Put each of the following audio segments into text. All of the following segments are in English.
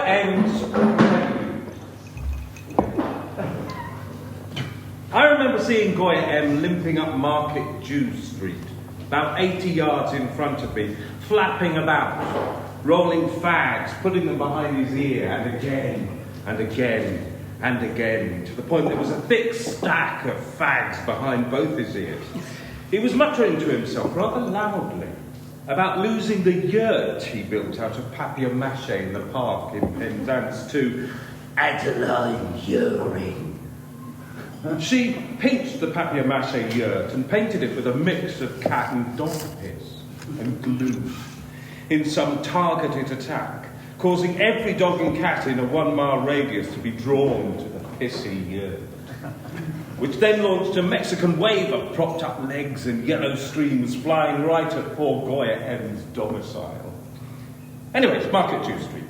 ends. I remember seeing Goya M limping up Market Jew Street, about 80 yards in front of me, flapping about, rolling fags, putting them behind his ear, and again, and again, and again, to the point there was a thick stack of fags behind both his ears. He was muttering to himself rather loudly about losing the yurt he built out of papier-mâché in the park in Penzance to Adeline Uring. She pinched the papier-mâché yurt and painted it with a mix of cat and dog piss and glue in some targeted attack, causing every dog and cat in a 1-mile radius to be drawn to the pissy yurt, which then launched a Mexican wave of propped-up legs and yellow streams flying right at poor Goya M's domicile. Anyways, Market Jew Street.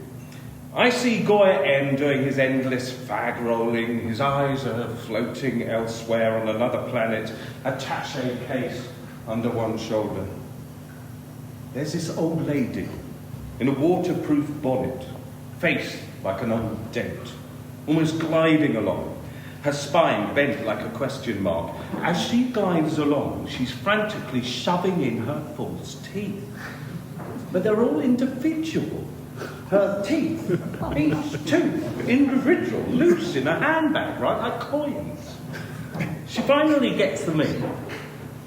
I see Goya M doing his endless fag rolling, his eyes are floating elsewhere on another planet, attaché case under one shoulder. There's this old lady in a waterproof bonnet, face like an old dent, almost gliding along, her spine bent like a question mark. As she glides along, she's frantically shoving in her false teeth. But they're all individual. Her teeth, each tooth, individual, loose in a handbag, right, like coins. She finally gets them in,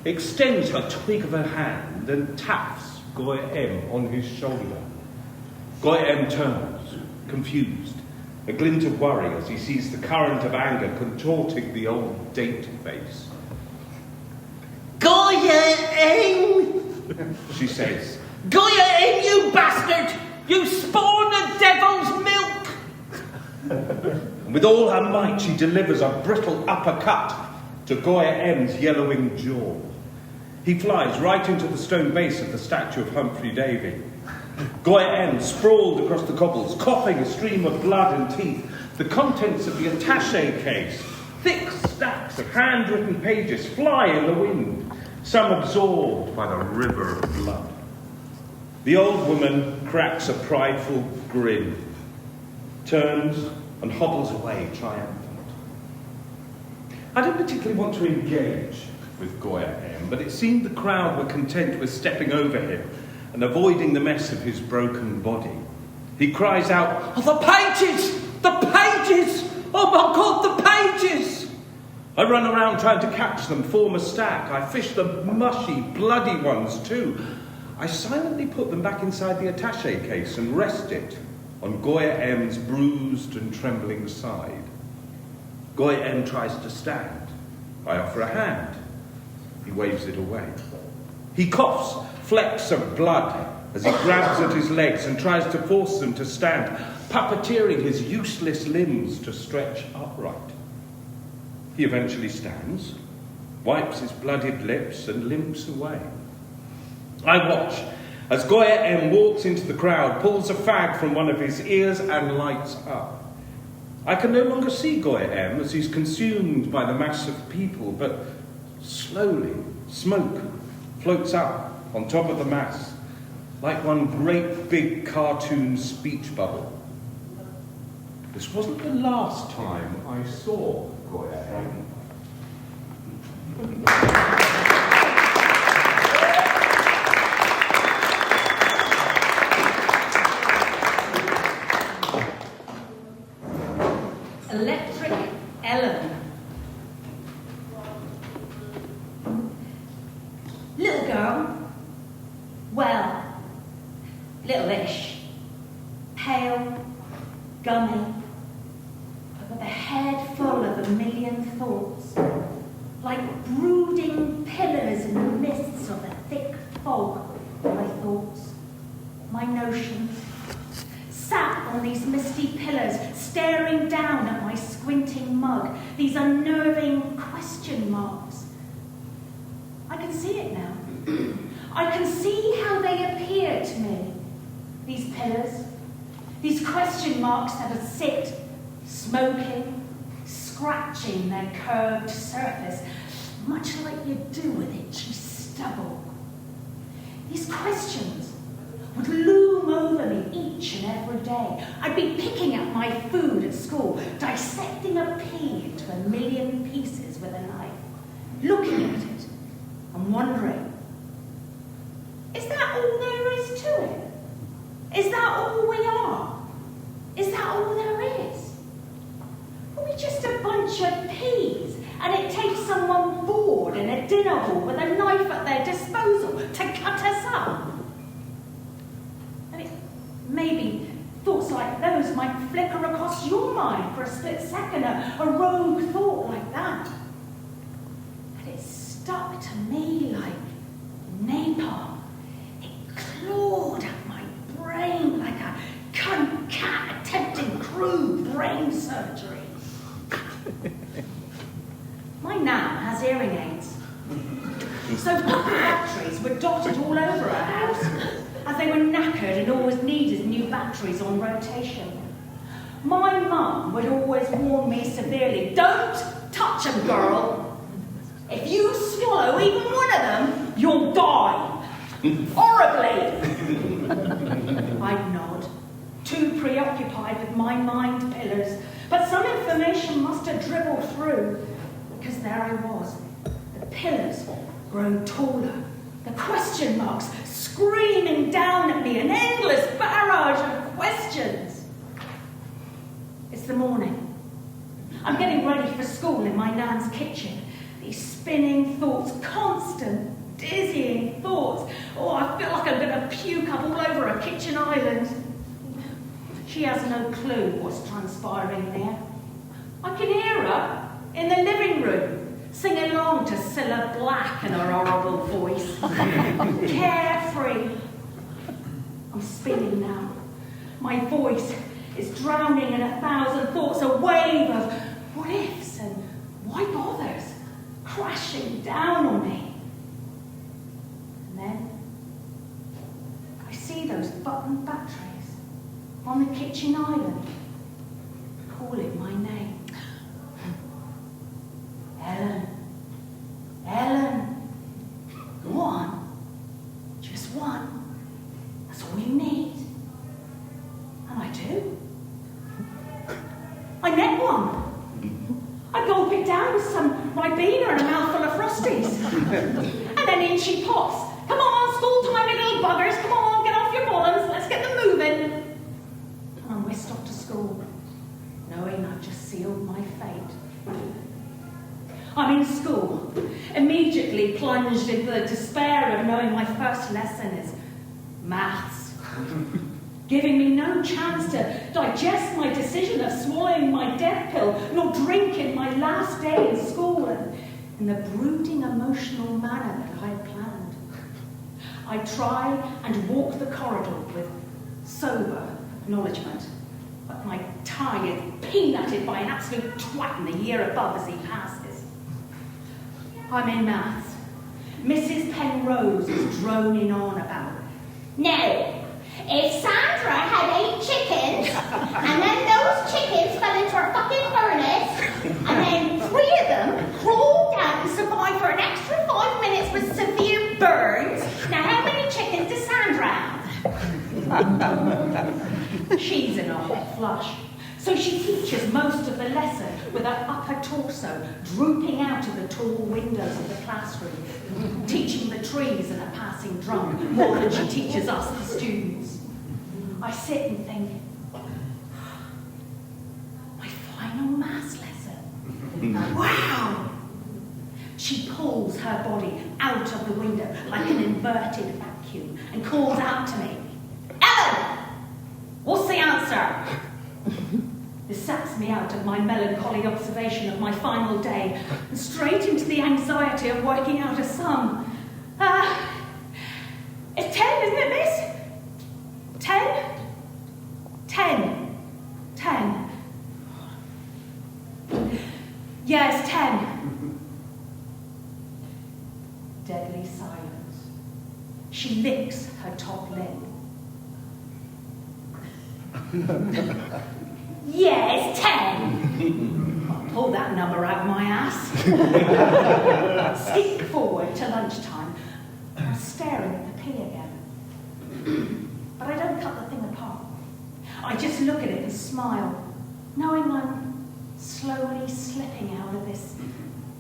extends her twig of her hand and taps Goya M on his shoulder. Goya M turns, confused, a glint of worry as he sees the current of anger contorting the old date face. Goya M! She says. Goya M, you bastard! You spawn the devil's milk! And with all her might, she delivers a brittle uppercut to Goya M's yellowing jaw. He flies right into the stone base of the statue of Humphrey Davy. Goya M sprawled across the cobbles, coughing a stream of blood and teeth. The contents of the attaché case, thick stacks of handwritten pages, fly in the wind, some absorbed by the river of blood. The old woman cracks a prideful grin, turns and hobbles away triumphant. I didn't particularly want to engage with Goya M, but it seemed the crowd were content with stepping over him and avoiding the mess of his broken body. He cries out, "Oh, the pages! The pages! Oh my God, the pages!" I run around trying to catch them, form a stack. I fish the mushy, bloody ones too. I silently put them back inside the attaché case and rest it on Goya M's bruised and trembling side. Goya M tries to stand. I offer a hand. He waves it away. He coughs flecks of blood as he grabs at his legs and tries to force them to stand, puppeteering his useless limbs to stretch upright. He eventually stands, wipes his bloodied lips and limps away. I watch as Goya M walks into the crowd, pulls a fag from one of his ears and lights up. I can no longer see Goya M as he's consumed by the mass of people, but slowly smoke floats up on top of the mass like one great big cartoon speech bubble. This wasn't the last time I saw Goya M. Electric Ellen. Little girl. Well, little-ish. Pale, gummy, but with a head full of a million thoughts, like brooding pillars in the mists of a thick fog. My thoughts, my notions, sat on these misty pillars, staring down at my squinting mug, these unnerving question marks. I can see it now. I can see how they appear to me. These pillars, these question marks that are sit, smoking, scratching their curved surface, much like you do with itchy stubble. These questions would loom over me them each and every day. I'd be picking up my food at school, dissecting a pea into a million pieces with a knife, looking at it and wondering, is that all there is to it? Is that all we are? Is that all there is? Are we just a bunch of peas and it takes someone bored in a dinner hall with a knife at their disposal to cut us up? Maybe thoughts like those might flicker across your mind for a split second, a rogue thought like that. But it stuck to me like napalm. It clawed at my brain like a cunt cat attempting crude brain surgery. My nan has hearing aids, so copper batteries were dotted all over her house, as they were knackered and always needed new batteries on rotation. My mum would always warn me severely, don't touch them, girl. If you swallow even one of them, you'll die. Horribly. I'd nod, too preoccupied with my mind pillars, but some information must have dribbled through, because there I was, the pillars grown taller, the question marks screaming down at me, an endless barrage of questions. It's the morning. I'm getting ready for school in my nan's kitchen. These spinning thoughts, constant, dizzying thoughts. Oh, I feel like I'm going to puke up all over a kitchen island. She has no clue what's transpiring there. I can hear her in the living room, sing along to Cilla Black in her horrible voice. Carefree. I'm spinning now. My voice is drowning in 1,000 thoughts, a wave of what ifs and why bothers crashing down on me. And then I see those button batteries on the kitchen island calling my name. Ellen, Ellen, go on, just one, that's all you need. And I do. I met one. I gulp it down with some Ribena and a mouthful of Frosties. And then in she pops. Come on, school time, you little buggers, come on, get off your bollocks, let's get them moving. And I'm whisked off to school, knowing I've just sealed my fate. I'm in school, immediately plunged into the despair of knowing my first lesson is maths, giving me no chance to digest my decision of swallowing my death pill, nor drink in my last day in school in the brooding emotional manner that I had planned. I try and walk the corridor with sober acknowledgement, but my tie is peanutted by an absolute twat in the year above as he passes. I'm in maths. Mrs. Penrose is droning on about, no, if Sandra had 8 chickens, and then those chickens fell into her fucking furnace, and then 3 of them crawled out and survived for an extra 5 minutes with severe burns, now how many chickens does Sandra have? She's in a hot flush. So she teaches most of the lesson with her upper torso drooping out of the tall windows of the classroom, teaching the trees in a passing drunk more than she teaches us, the students. I sit and think, my final maths lesson. Wow! She pulls her body out of the window like an inverted vacuum and calls out to me, Ellen! What's the answer? This saps me out of my melancholy observation of my final day and straight into the anxiety of working out a sum. It's 10, isn't it, miss? 10? 10. 10. Yes, 10. Deadly silence. She licks her top lip. Yes, 10. I'll pull that number out of my ass. Skip forward to lunchtime. I'm staring at the pea again. But I don't cut the thing apart. smile, knowing I'm slowly slipping out of this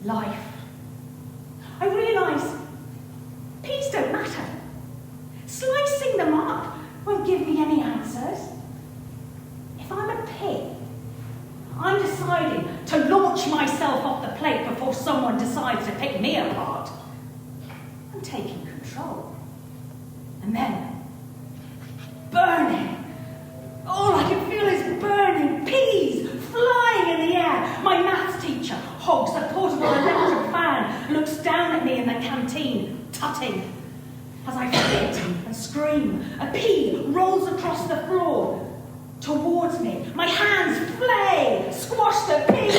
life. I realise peas don't matter. Slicing them up won't give me any answers. If I'm a pig, I'm deciding to launch myself off the plate before someone decides to pick me apart. I'm taking control. And then, burning. All I can feel is burning peas flying in the air. My maths teacher hogs a portable electric fan, looks down at me in the canteen, tutting. As I spit and scream, a pea rolls across the floor towards me. My hands flay, squash the pea,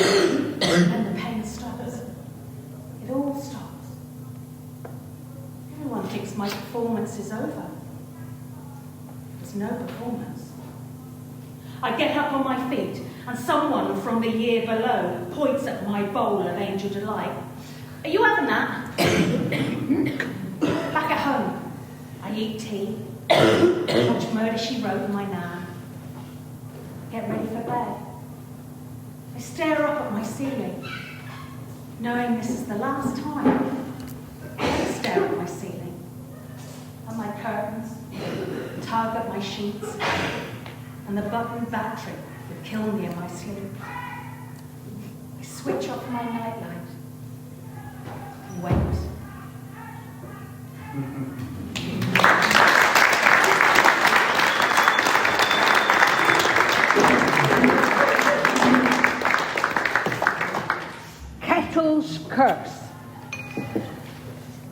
and the pain stops. It all stops. Everyone thinks my performance is over. There's no performance. I get up on my feet, and someone from the year below points at my bowl of Angel Delight. Are you having that? Back at home, I eat tea, watch Murder, She Wrote in my nan. Get ready for bed. I stare up at my ceiling, knowing this is the last time I stare at my ceiling, at my curtains, tug at my sheets, and the button battery would kill me in my sleep. I switch off my nightlight and wait. Kettle's curse.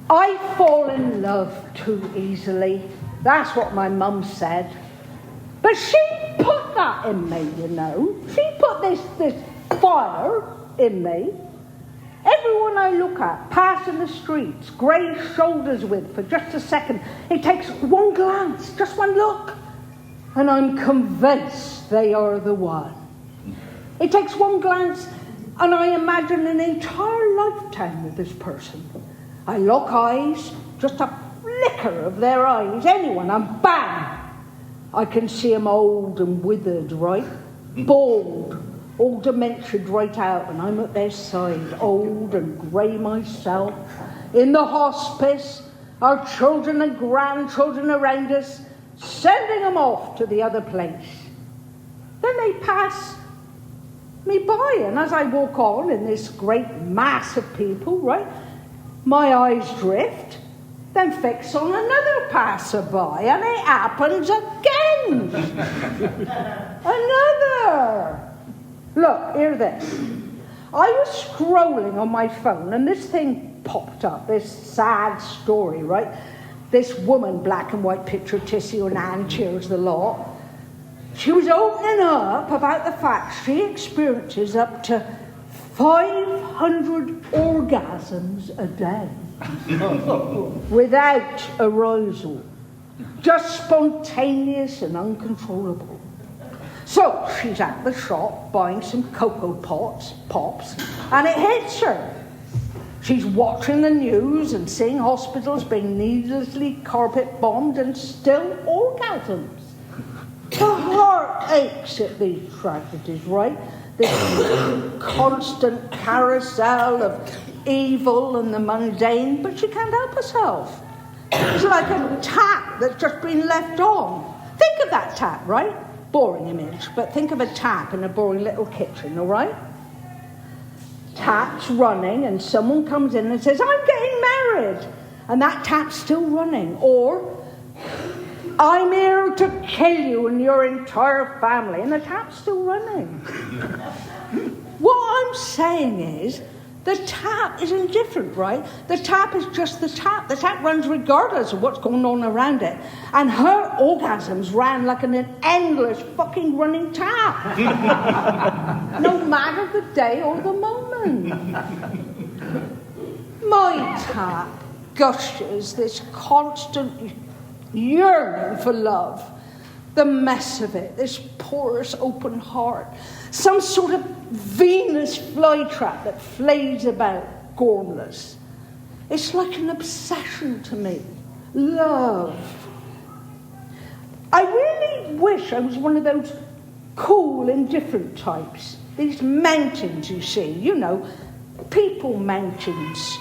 I fall in love too easily. That's what my mum said. But she put that in me, you know. She put this fire in me. Everyone I look at, passing the streets, grey shoulders with for just a second, it takes one glance, just one look, and I'm convinced they are the one. It takes one glance, and I imagine an entire lifetime with this person. I lock eyes, just a flicker of their eyes, anyone, and bang! I can see them old and withered, right? Bald, all dementiaed right out, and I'm at their side, old and grey myself, in the hospice, our children and grandchildren around us, sending them off to the other place. Then they pass me by, and as I walk on in this great mass of people, right, my eyes drift, then fix on another passerby, and it happens again. Another. Look, hear this. I was scrolling on my phone, and this thing popped up, this sad story, right? This woman, black and white picture, tissue and hand cheers the lot. She was opening up about the fact she experiences up to 500 orgasms a day. Without arousal, just spontaneous and uncontrollable. So she's at the shop buying some Cocoa Pops, and it hits her. She's watching the news and seeing hospitals being needlessly carpet bombed and still orgasms. The heart aches at these tragedies, right? This constant carousel of evil and the mundane, but she can't help herself. It's like a tap that's just been left on. Think of that tap, right? Boring image, but think of a tap in a boring little kitchen, all right? Tap's running and someone comes in and says, I'm getting married, and that tap's still running. Or, I'm here to kill you and your entire family, and the tap's still running. What I'm saying is, the tap is indifferent, right? The tap is just the tap. The tap runs regardless of what's going on around it. And her orgasms ran like an endless fucking running tap. No matter the day or the moment. My tap gushes this constant yearning for love. The mess of it, this porous open heart. Some sort of Venus flytrap that flays about, gormless. It's like an obsession to me. Love. I really wish I was one of those cool in different types. These mountains, you see, you know, people mountains.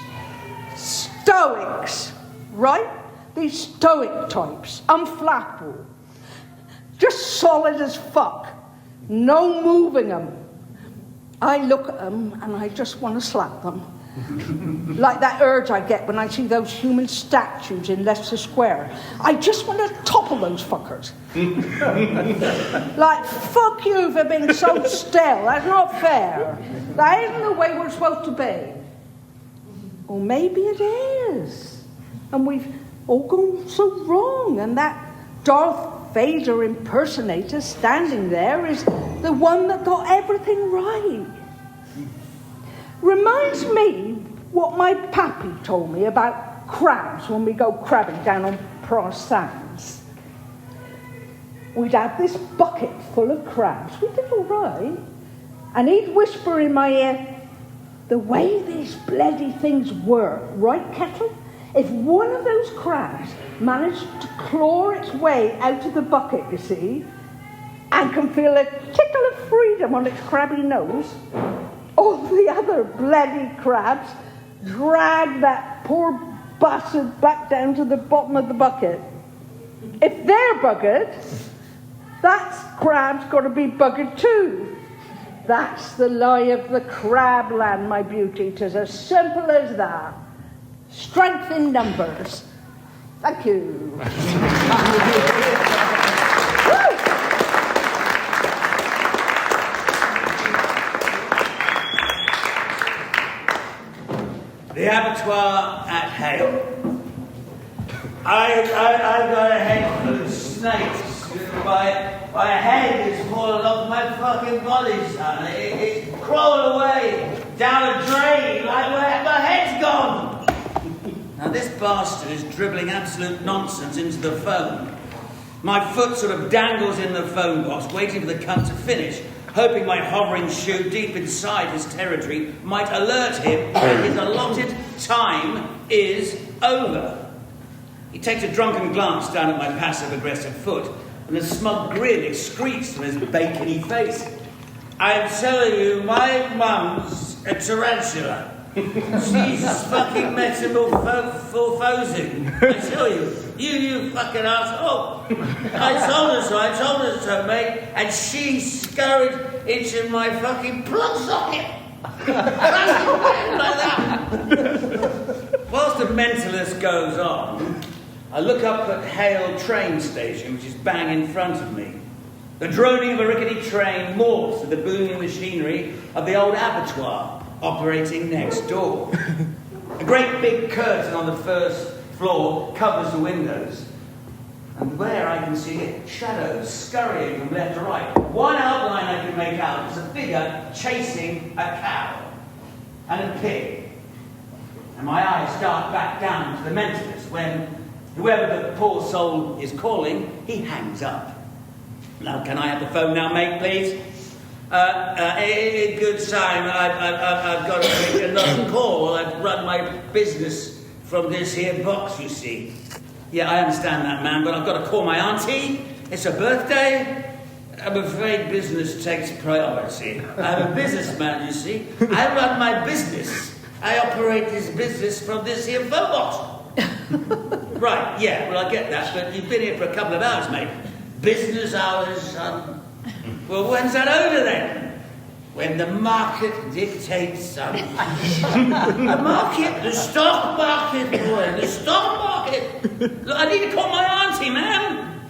Stoics, right? These stoic types, unflappable. Just solid as fuck. No moving them. I look at them and I just want to slap them. Like that urge I get when I see those human statues in Leicester Square. I just want to topple those fuckers. Like, fuck you for being so still. That's not fair. That isn't the way we're supposed to be. Or maybe it is. And we've all gone so wrong. And that Darth Vader impersonator standing there is the one that got everything right. Reminds me what my pappy told me about crabs when we go crabbing down on Penzance. We'd have this bucket full of crabs. We did all right. And he'd whisper in my ear, the way these bloody things work, right, Kettle? If one of those crabs managed to claw its way out of the bucket, you see, and can feel a tickle of freedom on its crabby nose, all the other bloody crabs drag that poor bastard back down to the bottom of the bucket. If they're buggered, that crab's got to be buggered too. That's the lie of the crabland, my beauty. 'Tis as simple as that. Strength in numbers. Thank you. The Abattoir at Hayle. I've got a head full of snakes. My head is falling off my fucking body, son. It's crawling away down a drain like my head's gone. Now this bastard is dribbling absolute nonsense into the phone. My foot sort of dangles in the phone box, waiting for the cunt to finish, hoping my hovering shoe deep inside his territory might alert him that his allotted time is over. He takes a drunken glance down at my passive-aggressive foot, and a smug grin excretes from his bacony face. I'm telling you, my mum's a tarantula. She's fucking metamorphosing. I tell you, you fucking asshole. I told her so, mate, and she scurried into my fucking plug socket. Like that. Whilst the mentalist goes on, I look up at Hayle train station, which is bang in front of me. The droning of a rickety train morphs with the booming machinery of the old abattoir operating next door. A great big curtain on the first floor covers the windows, and where I can see shadows scurrying from left to right. One outline I can make out is a figure chasing a cow and a pig. And my eyes dart back down to the mentalist when whoever the poor soul is calling, he hangs up. Now, can I have the phone now, mate, please? Good time. I've got to make another call. I've run my business from this here box, you see. Yeah, I understand that, man, but I've got to call my auntie. It's her birthday. I'm afraid business takes priority. I'm a businessman, you see. I run my business. I operate this business from this here phone box. Right, yeah, well, I get that, but you've been here for a couple of hours, mate. Business hours, well, when's that over then? When the market dictates, son. The market, the stock market, boy, the stock market. Look, I need to call my auntie, man.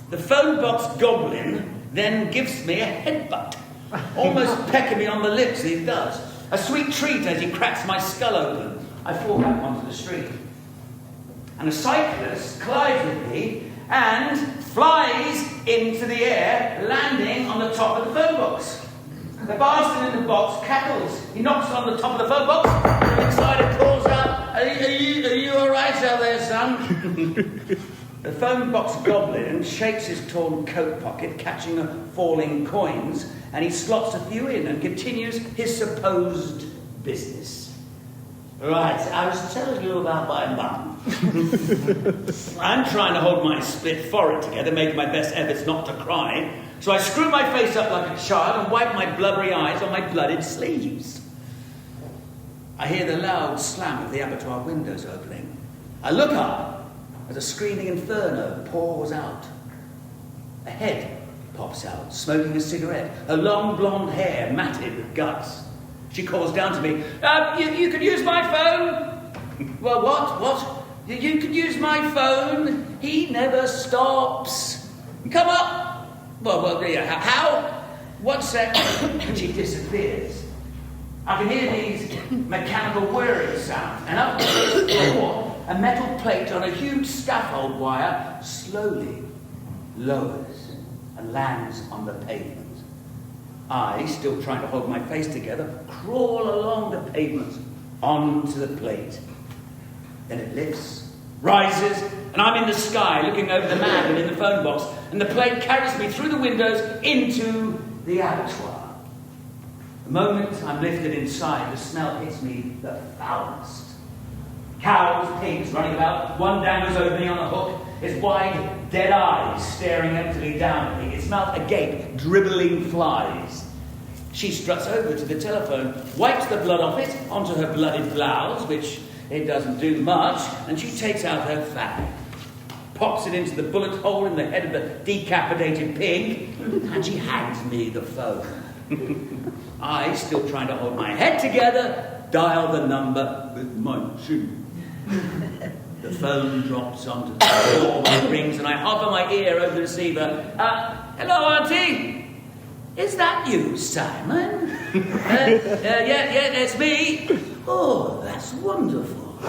The phone box goblin then gives me a headbutt, almost pecking me on the lips as he does. A sweet treat as he cracks my skull open. I fall back onto the street. And a cyclist collides with me and flies into the air, landing on the top of the phone box. The bastard in the box cackles. He knocks on the top of the phone box, and the excited calls out, Are you all right out there, son? The phone box goblin shakes his torn coat pocket, catching falling coins, and he slots a few in and continues his supposed business. Right, I was telling you about my mum. I'm trying to hold my split forehead together, making my best efforts not to cry, so I screw my face up like a child and wipe my blubbery eyes on my blooded sleeves. I hear the loud slam of the abattoir windows opening. I look up as a screaming inferno pours out. A head pops out, smoking a cigarette, her long blonde hair matted with guts. She calls down to me, you can use my phone. Well, what? You can use my phone. He never stops. Come up. Well, yeah, how? 1 sec. And she disappears. I can hear these mechanical whirring sounds, and up the floor, a metal plate on a huge scaffold wire slowly lowers and lands on the pavement. I, still trying to hold my face together, crawl along the pavement onto the plate. Then it lifts, rises, and I'm in the sky looking over the man and in the phone box, and the plate carries me through the windows into the abattoir. The moment I'm lifted inside, the smell hits me the foulest. Cows, pigs running about, one dangles over me on a hook, his wide, dead eyes staring emptily down at me, its mouth agape, dribbling flies. She struts over to the telephone, wipes the blood off it onto her blooded blouse, which it doesn't do much, and she takes out her fag, pops it into the bullet hole in the head of the decapitated pig, and she hands me the phone. I, still trying to hold my head together, dial the number with my chin. The phone drops onto the floor when it rings, and I hover my ear over the receiver. Hello, Auntie. Is that you, Simon? Yeah, it's me. Oh, that's wonderful.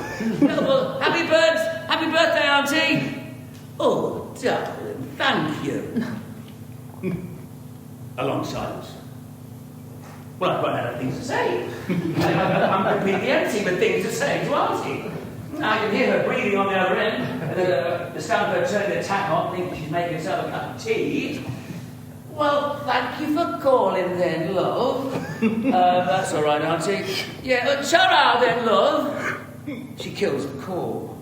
Well, happy birthday, Auntie. Oh, darling, thank you. A long silence. Well, I've run out of things to say. I'm completely empty with things to say to Auntie. I can hear her breathing on the other end, and the sound of her turning the tap on, thinking she's making herself a cup of tea. Well, thank you for calling then, love. That's all right, Auntie. Yeah, ta-ra then, love. She kills the call.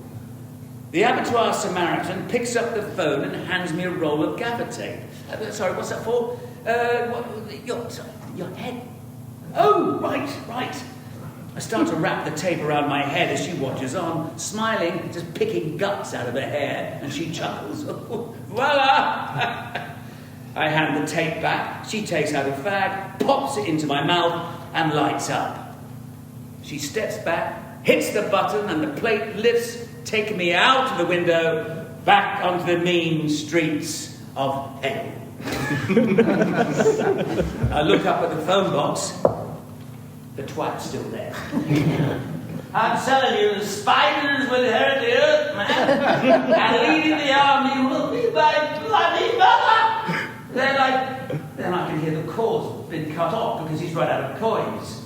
The abattoir Samaritan picks up the phone and hands me a roll of gaffer tape. Sorry, what's that for? Your head. Oh, right. I start to wrap the tape around my head as she watches on, smiling, just picking guts out of her hair, and she chuckles. Voila! I hand the tape back, she takes out a fag, pops it into my mouth, and lights up. She steps back, hits the button, and the plate lifts, taking me out of the window, back onto the mean streets of hell. I look up at the phone box. The twat's still there. I'm telling you, the spiders will inherit the earth, man. And leading the army will be my bloody mother. Then I can hear the cord's been cut off because he's run out of coins.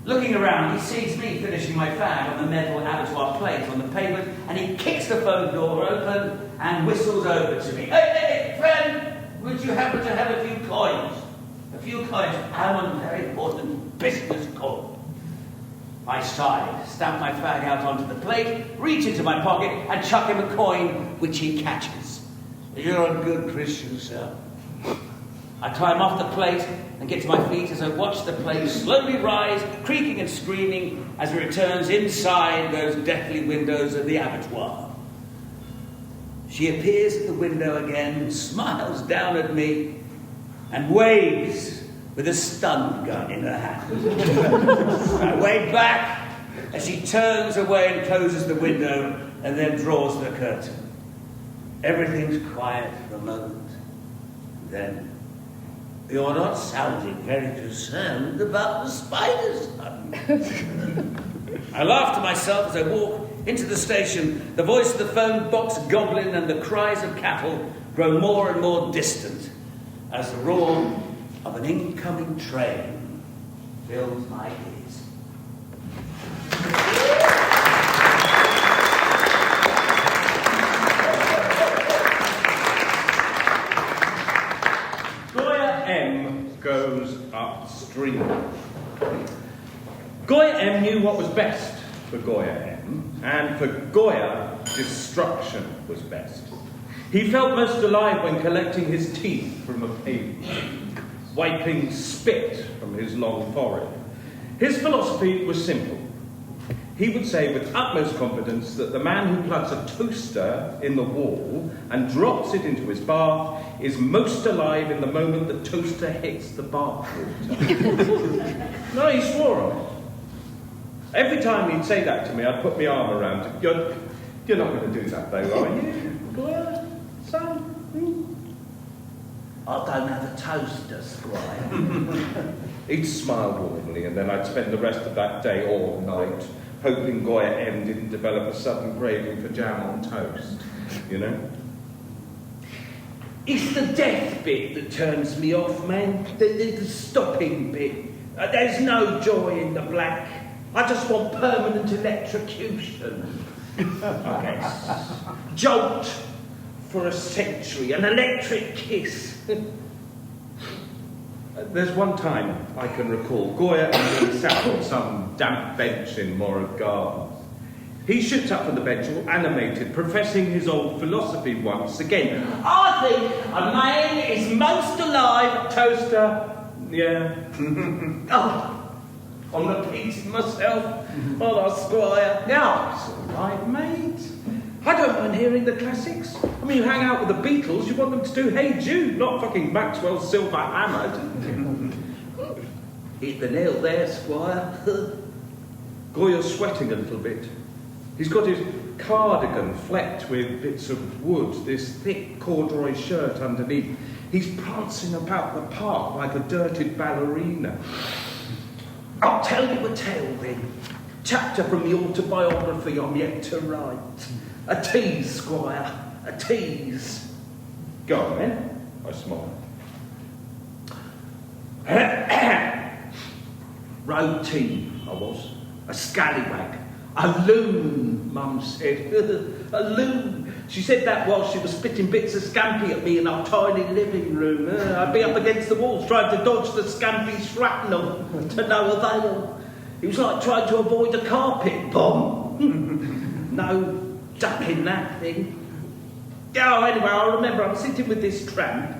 Looking around, he sees me finishing my fag on the metal abattoir plate on the pavement, and he kicks the phone door open and whistles over to me. Hey, friend, would you happen to have a few coins? A few coins. I'm on a very important business call. I sigh, stamp my fag out onto the plate, reach into my pocket, and chuck him a coin, which he catches. You're a good Christian, sir. I climb off the plate and get to my feet as I watch the plate slowly rise, creaking and screaming as it returns inside those deathly windows of the abattoir. She appears at the window again, smiles down at me, and waves with a stun gun in her hand. I wave back as she turns away and closes the window and then draws the curtain. Everything's quiet for a moment. Then, you're not sounding very concerned about the spiders, I laugh to myself as I walk into the station. The voice of the phone box goblin and the cries of cattle grow more and more distant as the roar of an incoming train fills my ears. Goya M goes upstream. Goya M knew what was best for Goya M. them, and for Goya, destruction was best. He felt most alive when collecting his teeth from a pavement, wiping spit from his long forehead. His philosophy was simple. He would say with utmost confidence that the man who plugs a toaster in the wall and drops it into his bath is most alive in the moment the toaster hits the bath water. No, he swore on it. Every time he'd say that to me, I'd put my arm around him. You're not going to do that, though, are you? Goya, son? I don't have a toaster, Squire. He'd smile warmly, and then I'd spend the rest of that day all night hoping Goya M didn't develop a sudden craving for jam on toast, you know? It's the death bit that turns me off, man. The stopping bit. There's no joy in the black. I just want permanent electrocution. Okay. Jolt for a century, an electric kiss. There's one time I can recall Goya and me sat on some damp bench in Morrow Gardens. He shoots up from the bench all animated, professing his old philosophy once again. I think a man is most alive. Toaster, yeah. Oh, I'm repeating myself. Oh, Squire. now. It's all right, mate. I don't mind hearing the classics. I mean, you hang out with the Beatles, you want them to do Hey Jude, not fucking Maxwell's Silver Hammer. Hit the nail there, Squire. Goya's sweating a little bit. He's got his cardigan flecked with bits of wood, this thick corduroy shirt underneath. He's prancing about the park like a dirted ballerina. I'll tell you a tale then. Chapter from the autobiography I'm yet to write. A tease, Squire, a tease. Go on, then. I smiled. Road team, I was. A scallywag. A loon, Mum said. A loon. She said that while she was spitting bits of scampi at me in our tiny living room. I'd be up against the walls trying to dodge the scampi shrapnel to no avail. It was like trying to avoid a carpet bomb. No ducking that thing. Oh, anyway, I remember I'm sitting with this tramp.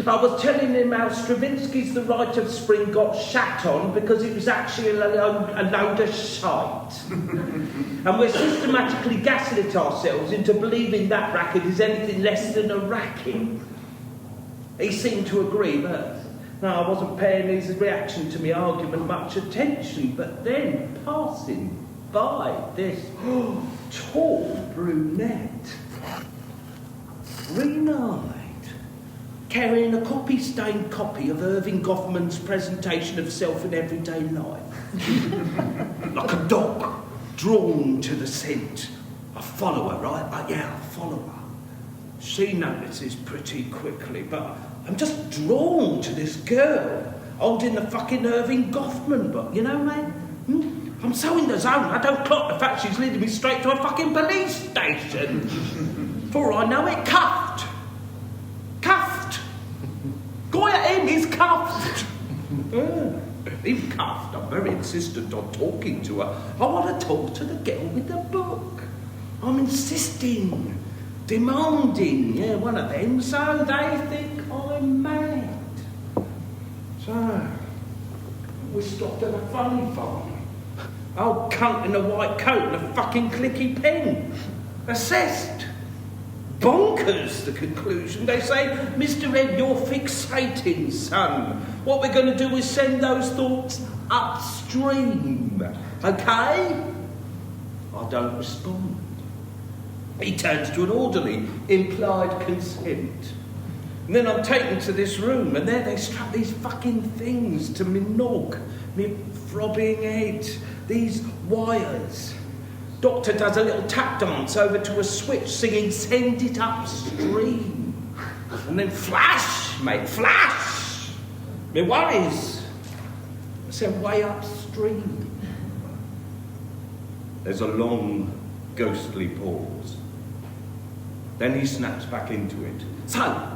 I was telling him how Stravinsky's The Rite of Spring got shat on because it was actually a load of shite. And we're systematically gaslit ourselves into believing that racket is anything less than a racket. He seemed to agree, but no, I wasn't paying his reaction to my argument much attention. But then, passing by this tall brunette, green-eyed, carrying a copy-stained copy of Irving Goffman's presentation of self in everyday life. Like a dog drawn to the scent. I follow her, right? I follow her. She notices pretty quickly, but I'm just drawn to this girl holding the fucking Irving Goffman book, you know, man? I'm so in the zone, I don't clock the fact she's leading me straight to a fucking police station. For I know it, cuffed. Cuffed. Goya M is cuffed. Even cuffed, I'm very insistent on talking to her. I want to talk to the girl with the book. I'm insisting, demanding, one of them, so they think I'm mad. So, we stopped at a funny farm. Old cunt in a white coat and a fucking clicky pen. Assessed. Bonkers, the conclusion. They say, Mr. Ed, you're fixating, son. What we're going to do is send those thoughts upstream. Okay? I don't respond. He turns to an orderly, implied consent. And then I'm taken to this room, and there they strap these fucking things to me nog, me throbbing head, these wires. Doctor does a little tap dance over to a switch, singing "Send It Upstream," and then flash, mate, flash. Me worries. I said way upstream. There's a long, ghostly pause. Then he snaps back into it. So,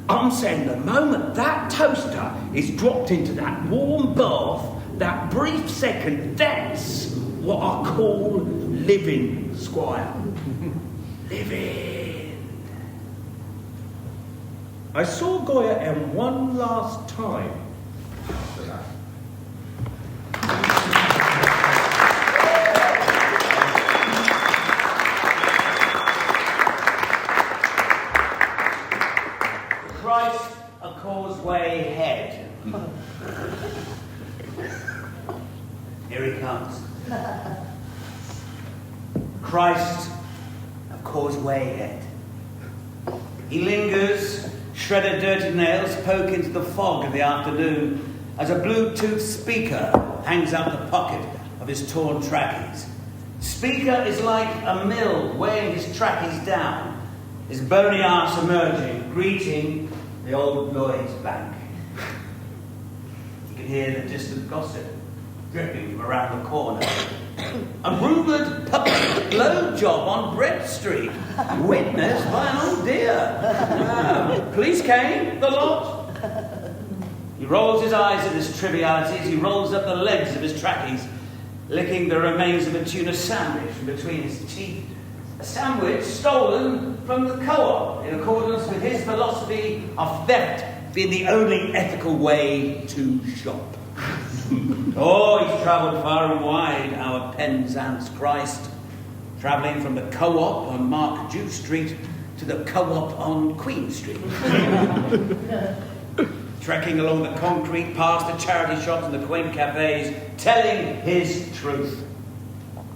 I'm saying the moment that toaster is dropped into that warm bath, that brief second, that's what I call living, Squire. Living. I saw Goya M one last time after that. Christ a Causeway head. Here he comes. Christ a Causeway head. He lingers, shredded dirty nails poke into the fog of the afternoon as a Bluetooth speaker hangs out the pocket of his torn trackies. Speaker is like a mill weighing his trackies down, his bony arse emerging, greeting the old Lloyd's Bank. You can hear the distant gossip dripping from around the corner. A rumoured public blowjob on Brett Street, witnessed by an old dear. Police came, the lot. He rolls his eyes at this trivialities. He rolls up the legs of his trackies, licking the remains of a tuna sandwich from between his teeth. A sandwich stolen from the co-op in accordance with his philosophy of theft being the only ethical way to shop. Oh, he's travelled far and wide, our Penzance Christ, travelling from the co-op on Mark Dew Street to the co-op on Queen Street. Trekking along the concrete past the charity shops and the quaint cafes, telling his truth.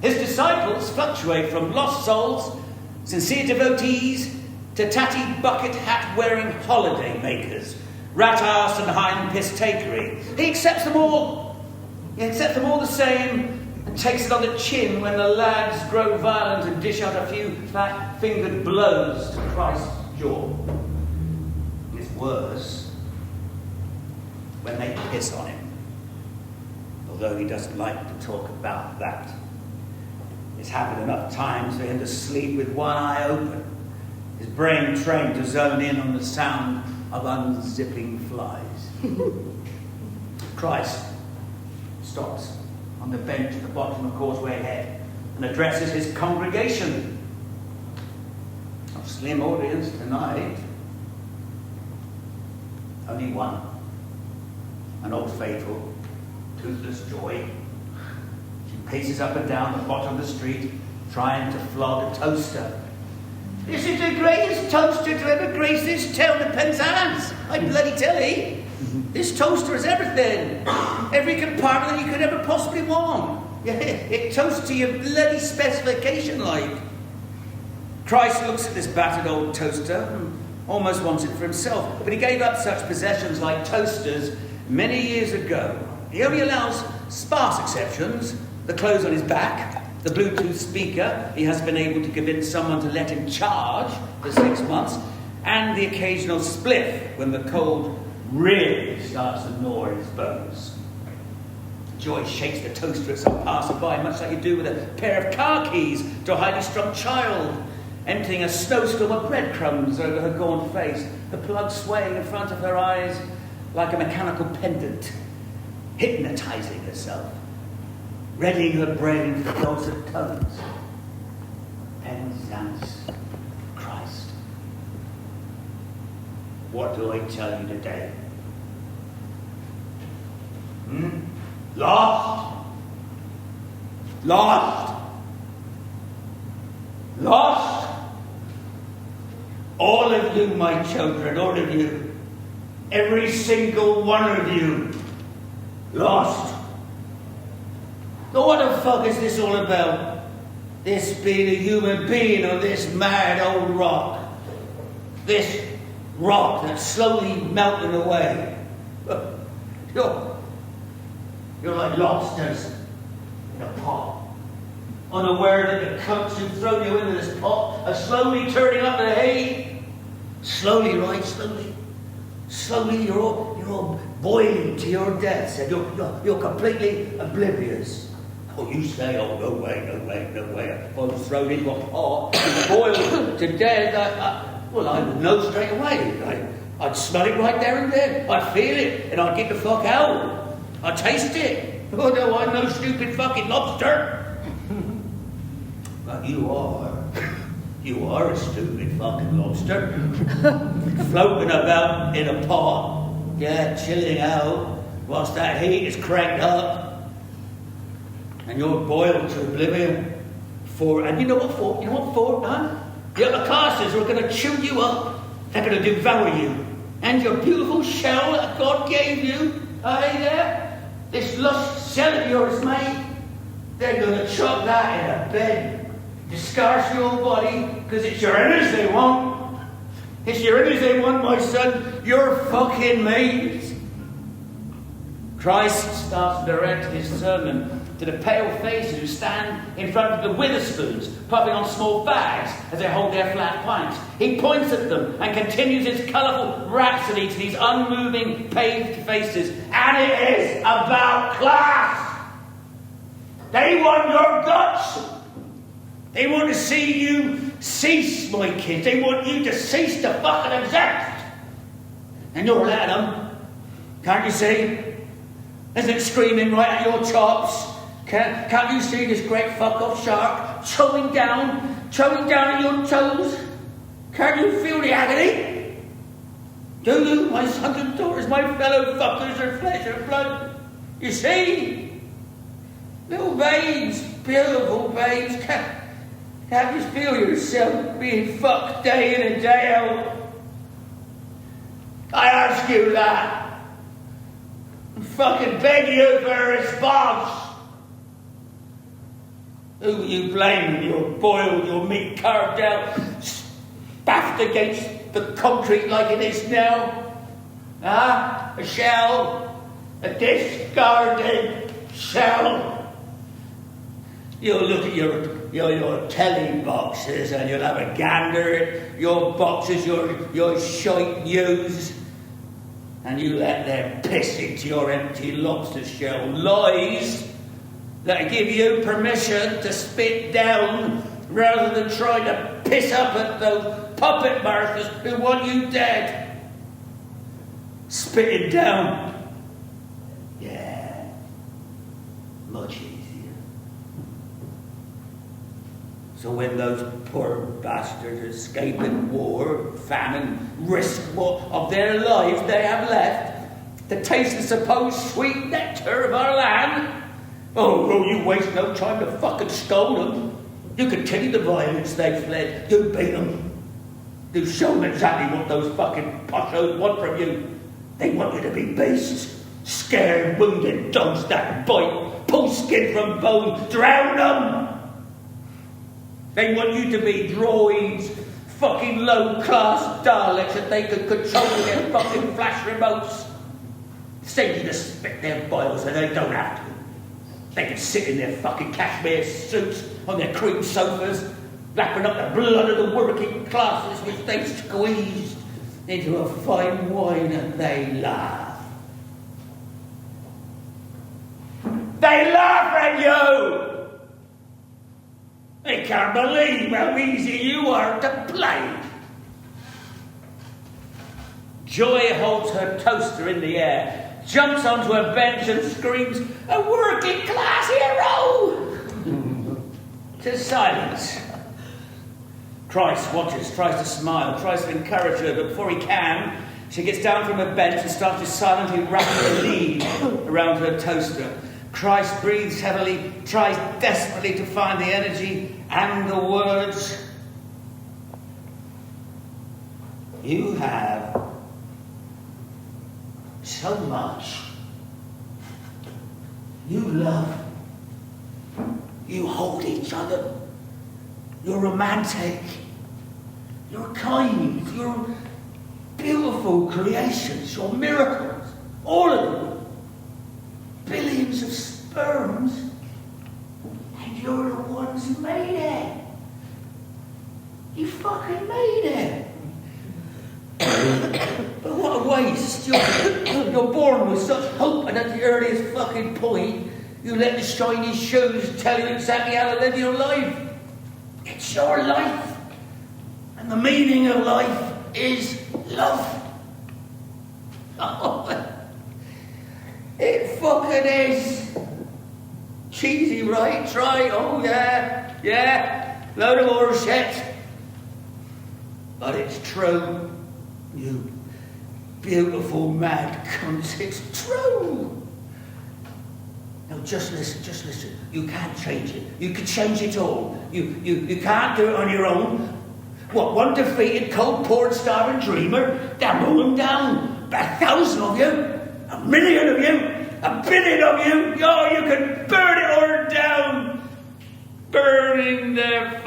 His disciples fluctuate from lost souls, sincere devotees, to tatty bucket hat wearing holiday makers, rat arse and hind piss takery. He accepts them all. He accepts them all the same and takes it on the chin when the lads grow violent and dish out a few fat-fingered blows to Christ's jaw. It's worse when they piss on him, although he doesn't like to talk about that. It's happened enough times for him to sleep with one eye open, his brain trained to zone in on the sound of unzipping flies. Christ stops on the bench at the bottom of Causeway Head and addresses his congregation. A slim audience tonight. Only one. An old faithful, toothless joy. She paces up and down the bottom of the street, trying to flog a toaster. This is the greatest toaster to ever grace this town of Penzance. I bloody tell you. This toaster is everything. Every compartment that you could ever possibly want. Yeah, it toasts to your bloody specification, like. Christ looks at this battered old toaster and almost wants it for himself. But he gave up such possessions like toasters many years ago. He only allows sparse exceptions. The clothes on his back, the Bluetooth speaker he has been able to convince someone to let him charge for 6 months, and the occasional spliff when the cold really starts to gnaw at his bones. Joy shakes the toaster at some passerby, much like you do with a pair of car keys to a highly strung child, emptying a snowstorm of breadcrumbs over her gaunt face, the plug swaying in front of her eyes like a mechanical pendant, hypnotizing herself, readying her brain for dulcet tones. Penzance Christ. What do I tell you today? Lost? Lost? Lost? All of you, my children, all of you. Every single one of you. Lost. So what the fuck is this all about? This being a human being on this mad old rock. This rock that's slowly melting away. You're like lobsters in a pot. Unaware that the cunts who've thrown you into this pot are slowly turning up the hay. Slowly, right? Slowly. Slowly, you're all boiling to your deaths, and you're completely oblivious. Oh, you say, oh, no way. If I was thrown into a pot and boiled to death, well, I would know straight away. I'd smell it right there and then. I'd feel it, and I'd get the fuck out. I'd taste it. Oh, no, I'm no stupid fucking lobster. You are a stupid fucking lobster. Floating about in a pot, yeah, chilling out, whilst that heat is cranked up. And you're boiled to oblivion. And you know what for? Huh? The other casters are going to chew you up. They're going to devour you. And your beautiful shell that God gave you, there, this lush shell of yours, mate, they're going to chop that in a bed. Discard your body, because it's your innards they want. It's your innards they want, my son. You're fucking mate. Christ starts to direct his sermon to the pale faces who stand in front of the Witherspoons, puffing on small bags as they hold their flat pints. He points at them and continues his colourful rhapsody to these unmoving, paved faces. And it is about class. They want your guts. They want to see you cease, my kids. They want you to cease to fucking exist. And you're letting them. Can't you see? Isn't it screaming right at your chops? Can't you see this great fuck-off shark chowing down at your toes? Can't you feel the agony? Do you, my sons and daughters, my fellow fuckers of flesh and blood? You see? Little babes, beautiful babes, can't you feel yourself being fucked day in and day out? I ask you that. I fucking beg you for a response. Who will you blame? You're boiled, your meat carved out, spaffed against the concrete like it is now. A shell, a discarded shell. You'll look at your telly boxes and you'll have a gander at your boxes, your shite news, and you let them piss into your empty lobster shell lies that give you permission to spit down rather than try to piss up at those puppet masters who want you dead. Spitting down. Yeah. Much easier. So when those poor bastards escaping war, famine, risk what of their lives they have left to taste the supposed sweet nectar of our land, oh, you waste no time to fucking stone them. You continue the violence they fled. You beat them. You show them exactly what those fucking poshos want from you. They want you to be beasts. Scared, wounded dogs that bite. Pull skin from bone. Drown them. They want you to be droids. Fucking low-class Daleks that they could control with their fucking flash remotes. Send you to spit their boils and they don't have to. They can sit in their fucking cashmere suits on their cream sofas, lapping up the blood of the working classes which they squeezed into a fine wine, and they laugh. They laugh at you! They can't believe how easy you are to play. Joy holds her toaster in the air, jumps onto a bench and screams, "A working class hero!" To silence. Christ watches, tries to smile, tries to encourage her, but before he can, she gets down from her bench and starts to silently wrap her lead around her toaster. Christ breathes heavily, tries desperately to find the energy and the words. You have so much. You love. You hold each other. You're romantic. You're kind. You're beautiful creations. You're miracles. All of them. Billions of sperms. And you're the ones who made it. You fucking made it. But what a waste. You're born with such hope, and at the earliest fucking point, you let the shiny shoes tell you exactly how to live your life. It's your life. And the meaning of life is love. Oh, it fucking is. Cheesy, right? Try. Oh, yeah. Yeah. Load of horseshit. But it's true. You beautiful mad cunts, it's true. Now just listen. You can't change it. You can change it all. You can't do it on your own. What, one defeated, cold-poured, starving dreamer? Damn, roll him down. 1,000 of you. 1,000,000 of you. 1,000,000,000 of you. Oh, you can burn it all down. Burning their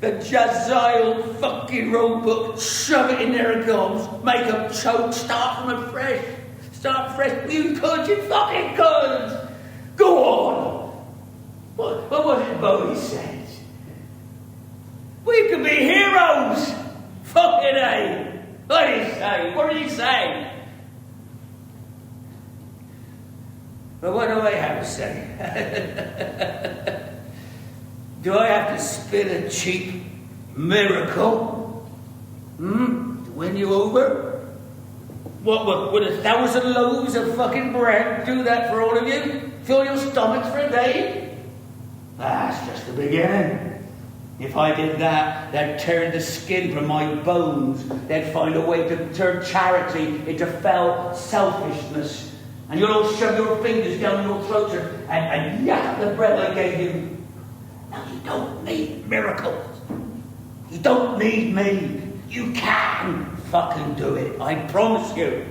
the Jazile fucking road book, shove it in their gobs, make them choke, start from afresh. Start fresh. You fucking could. Go on. What did Bowie say? We could be heroes. Fucking A. What did he say? What did he say? But what do I have to say? Do I have to spin a cheap miracle? To win you over? What, would 1,000 loaves of fucking bread do that for all of you? Fill your stomachs for a day? That's just the beginning. If I did that, they'd tear the skin from my bones. They'd find a way to turn charity into fell selfishness. And you'll all shove your fingers down your throats and yak the bread I gave you. Now, you don't need miracles. You don't need me. You can fucking do it. I promise you.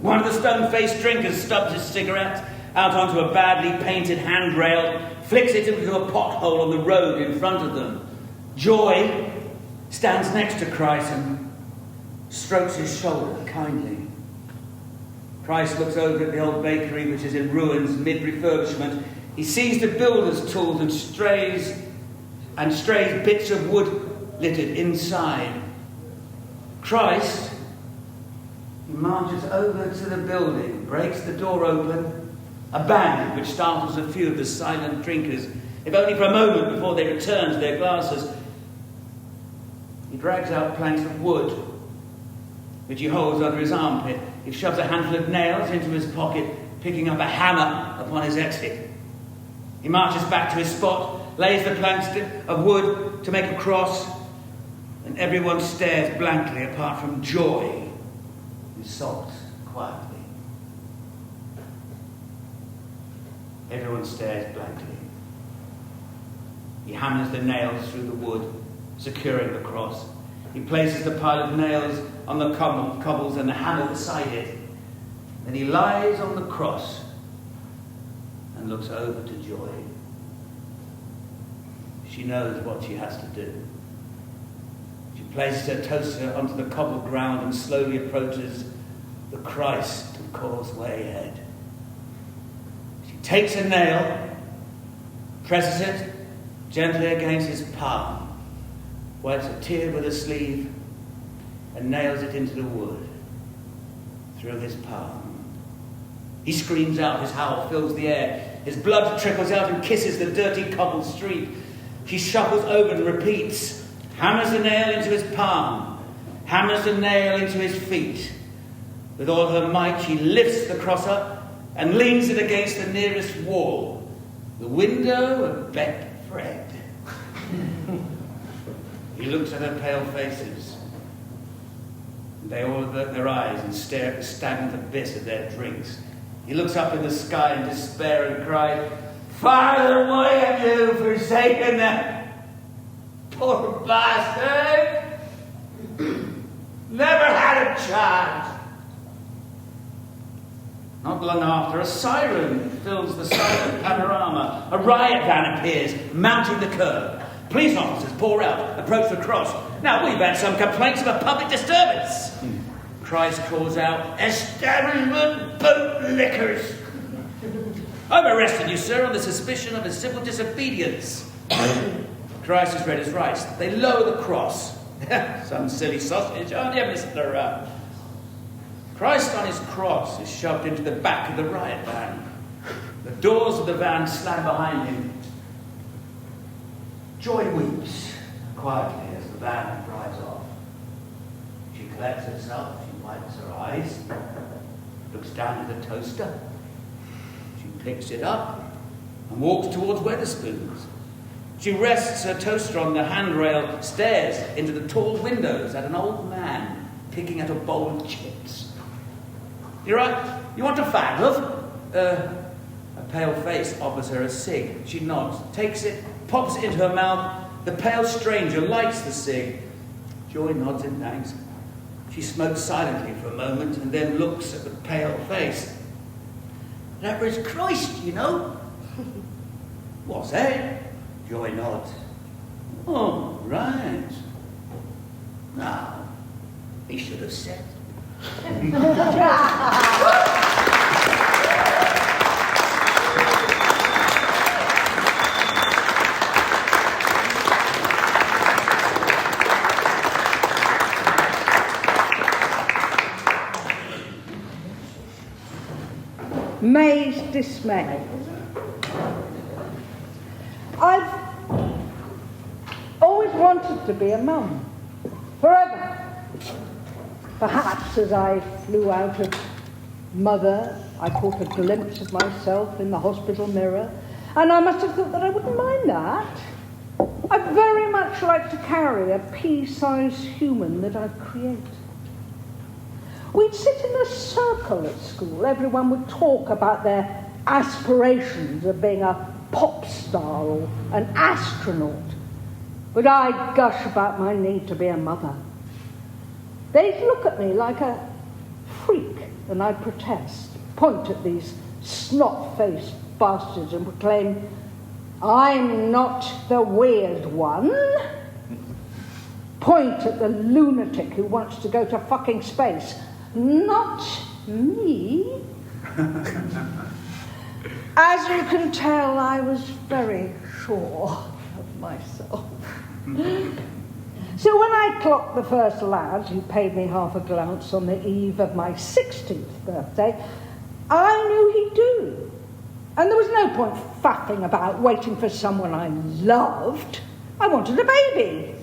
One of the stone-faced drinkers stubs his cigarette out onto a badly painted handrail, flicks it into a pothole on the road in front of them. Joy stands next to Christ and strokes his shoulder kindly. Christ looks over at the old bakery, which is in ruins, mid-refurbishment. He sees the builder's tools and strays bits of wood littered inside. Christ, he marches over to the building, breaks the door open, a bang which startles a few of the silent drinkers, if only for a moment before they return to their glasses. He drags out planks of wood, which he holds under his armpit. He shoves a handful of nails into his pocket, picking up a hammer upon his exit. He marches back to his spot, lays the planks of wood to make a cross, and everyone stares blankly apart from Joy, who sobs quietly. Everyone stares blankly. He hammers the nails through the wood, securing the cross. He places the pile of nails on the cobbles and the hammer beside it. Then he lies on the cross and looks over to Joy. She knows what she has to do. She places her toaster onto the cobbled ground and slowly approaches the Christ of Causeway Head. She takes a nail, presses it gently against his palm, wipes a tear with a sleeve, and nails it into the wood through his palm. He screams out, his howl fills the air, his blood trickles out and kisses the dirty cobbled street. She shuffles over and repeats, hammers the nail into his palm, hammers the nail into his feet. With all her might, she lifts the cross up and leans it against the nearest wall, the window of Beckfred. He looks at her pale faces. They all avert their eyes and stare at the stagnant abyss of their drinks. He looks up in the sky in despair and cries, Father, why have you forsaken that poor bastard? Never had a chance. Not long after, a siren fills the silent panorama. A riot van appears, mounting the curb. Police officers pour out, approach the cross. Now, we've had some complaints of a public disturbance. Christ calls out, establishment bootlickers. I've arrested you, sir, on the suspicion of a civil disobedience. Christ has read his rights. They lower the cross. Some silly sausage, aren't you, Mr. Christ on his cross is shoved into the back of the riot van. The doors of the van slam behind him. Joy weeps quietly as the van drives off. She collects herself, she wipes her eyes, looks down at the toaster. She picks it up and walks towards Wetherspoons. She rests her toaster on the handrail, stares into the tall windows at an old man picking at a bowl of chips. "You're right. You want a fag, love?" A pale face offers her a cig. She nods, takes it, pops it into her mouth. The pale stranger lights the cig. Joy nods in thanks. She smokes silently for a moment and then looks at the pale face. "That was Christ, you know." "What's that?" Joy nods. "Oh, right. Now, he should have said." May's Dismay. I've always wanted to be a mum. Forever. Perhaps as I flew out of mother, I caught a glimpse of myself in the hospital mirror, and I must have thought that I wouldn't mind that. I'd very much like to carry a pea-sized human that I've created. We'd sit in a circle at school. Everyone would talk about their aspirations of being a pop star or an astronaut. But I'd gush about my need to be a mother. They'd look at me like a freak, and I'd protest, point at these snot-faced bastards and proclaim, "I'm not the weird one." Point at the lunatic who wants to go to fucking space. "Not me." As you can tell, I was very sure of myself. So when I clocked the first lad who paid me half a glance on the eve of my 16th birthday, I knew he'd do. And there was no point faffing about waiting for someone I loved. I wanted a baby,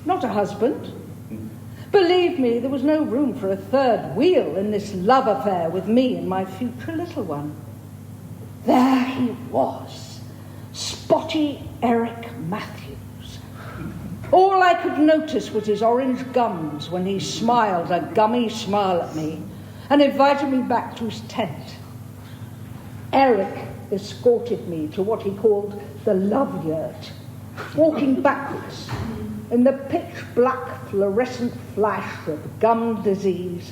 not a husband. Believe me, there was no room for a third wheel in this love affair with me and my future little one. There he was, spotty Eric Matthews. All I could notice was his orange gums when he smiled a gummy smile at me and invited me back to his tent. Eric escorted me to what he called the love yurt, walking backwards in the pitch-black fluorescent flash of gum disease,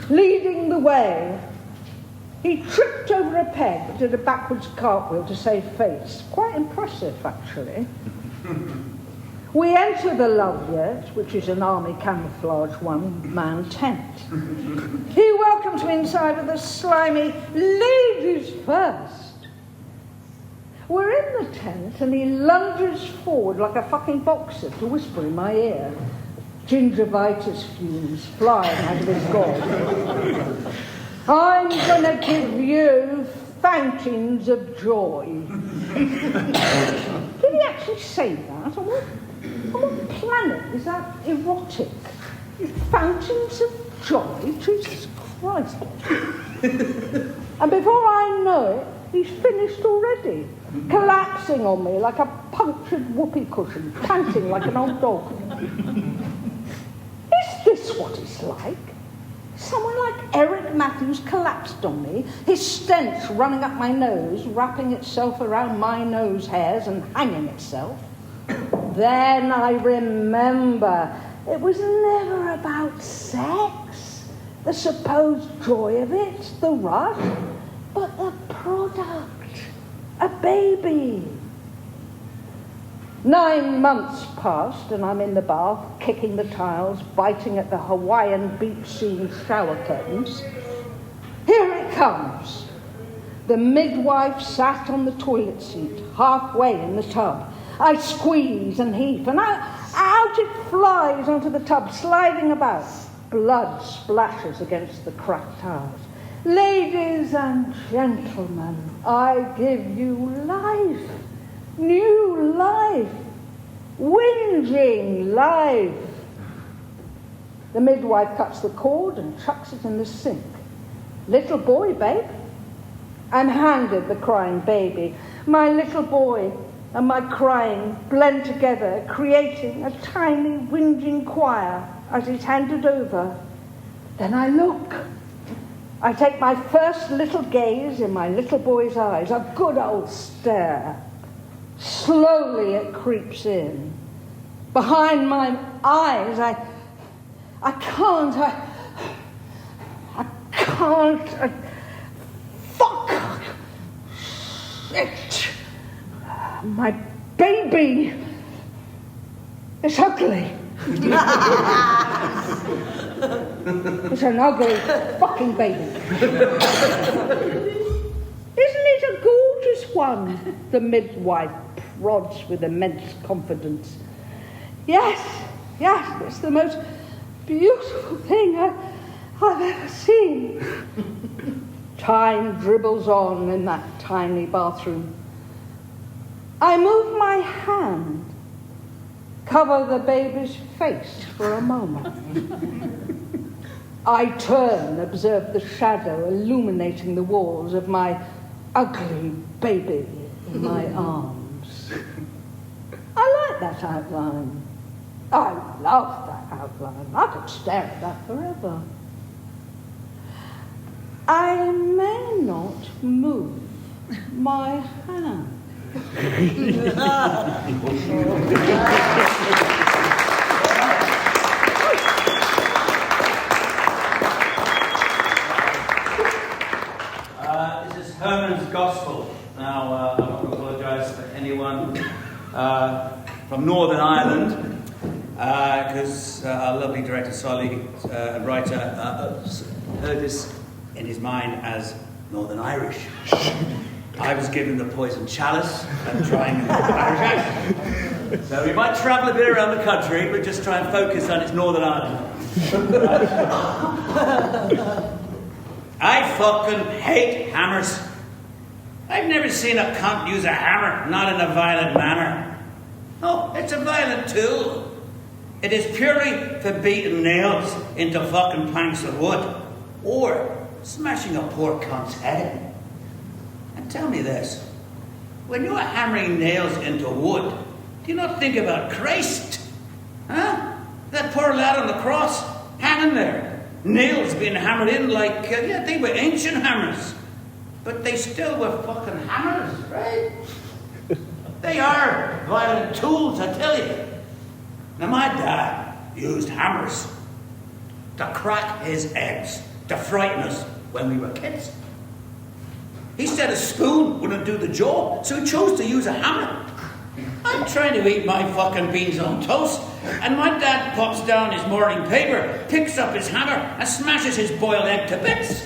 leading the way. He tripped over a peg, did a backwards cartwheel to save face. Quite impressive, actually. We enter the love yurt, which is an army camouflage one-man tent. He welcomes me inside with a slimy "ladies first." We're in the tent, and he lunges forward like a fucking boxer to whisper in my ear. Gingivitis fumes flying out of his gob. "I'm gonna give you fountains of joy." Did he actually say that? On what planet is that erotic? Fountains of joy? Jesus Christ. And before I know it, he's finished already, collapsing on me like a punctured whoopee cushion, panting like an old dog. Is this what it's like? Someone like Eric Matthews collapsed on me, his stench running up my nose, wrapping itself around my nose hairs and hanging itself. Then I remember it was never about sex, the supposed joy of it, the rush, but the product, a baby. 9 months passed and I'm in the bath, kicking the tiles, biting at the Hawaiian beach scene shower curtains. Here it comes. The midwife sat on the toilet seat, halfway in the tub. I squeeze and heave, and out it flies onto the tub, sliding about. Blood splashes against the cracked tiles. "Ladies and gentlemen, I give you life. New life. Whinging life." The midwife cuts the cord and chucks it in the sink. "Little boy, babe." I'm handed the crying baby. My little boy, and my crying blend together, creating a tiny whinging choir as it's handed over. Then I look. I take my first little gaze in my little boy's eyes, a good old stare. Slowly it creeps in. Behind my eyes, I can't, fuck it. My baby is ugly. It's an ugly fucking baby. Isn't it a gorgeous one? The midwife prods with immense confidence. Yes, it's the most beautiful thing I've ever seen. Time dribbles on in that tiny bathroom. I move my hand, cover the baby's face for a moment. I turn, observe the shadow illuminating the walls of my ugly baby in my arms. I like that outline. I love that outline. I could stare at that forever. I may not move my hand. This is Herman's Gospel. Now, I want to apologise to anyone from Northern Ireland, because our lovely director, Solly, and writer, heard this in his mind as Northern Irish. I was given the poison chalice and trying an Irish accent. So we might travel a bit around the country, but just try and focus on its Northern Ireland. I fucking hate hammers. I've never seen a cunt use a hammer, not in a violent manner. No, it's a violent tool. It is purely for beating nails into fucking planks of wood, or smashing a poor cunt's head in. And tell me this, when you're hammering nails into wood, do you not think about Christ? Huh? That poor lad on the cross, hanging there, nails being hammered in like, they were ancient hammers. But they still were fucking hammers, right? They are violent tools, I tell you. Now, my dad used hammers to crack his eggs, to frighten us when we were kids. He said a spoon wouldn't do the job, so he chose to use a hammer. I'm trying to eat my fucking beans on toast, and my dad pops down his morning paper, picks up his hammer, and smashes his boiled egg to bits.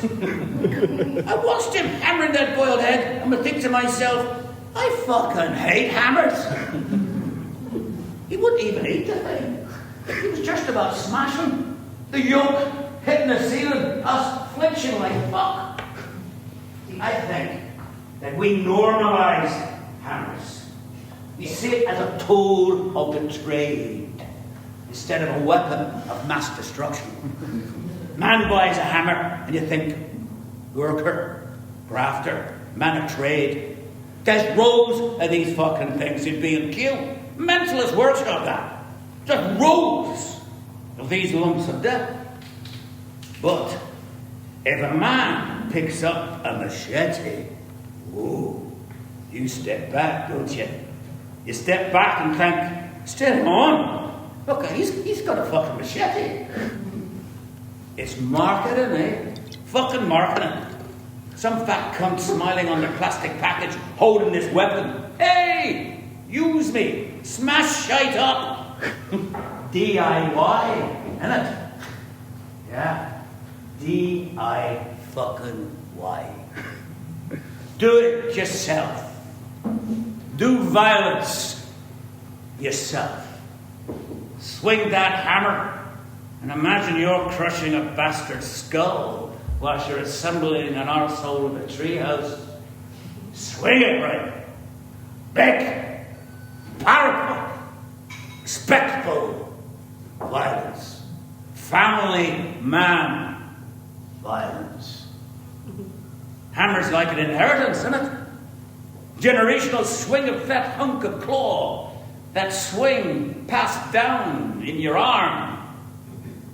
I watched him hammering that boiled egg, and I think to myself, I fucking hate hammers. He wouldn't even eat the thing. He was just about smashing. The yolk hitting the ceiling, us flinching like fuck. See, I think that we normalise hammers. We see it as a tool of the trade instead of a weapon of mass destruction. Man buys a hammer and you think, worker, grafter, man of trade. There's rows of these fucking things in B&Q. Mentalist workshop that. Just rows of these lumps of death. But if a man picks up a machete, whoa, you step back, don't you? You step back and think, steady on. Look, he's got a fucking machete. It's marketing, eh? Fucking marketing. Some fat cunt smiling on their plastic package, holding this weapon. Hey, use me. Smash shite up. DIY, innit? Yeah. D-I-fucking-Y. Do it yourself. Do violence yourself. Swing that hammer and imagine you're crushing a bastard's skull whilst you're assembling an arsehole of a treehouse. Swing it right. Big, powerful, respectful violence. Family man violence. Hammer's like an inheritance, isn't it? Generational swing of that hunk of claw. That swing passed down in your arm.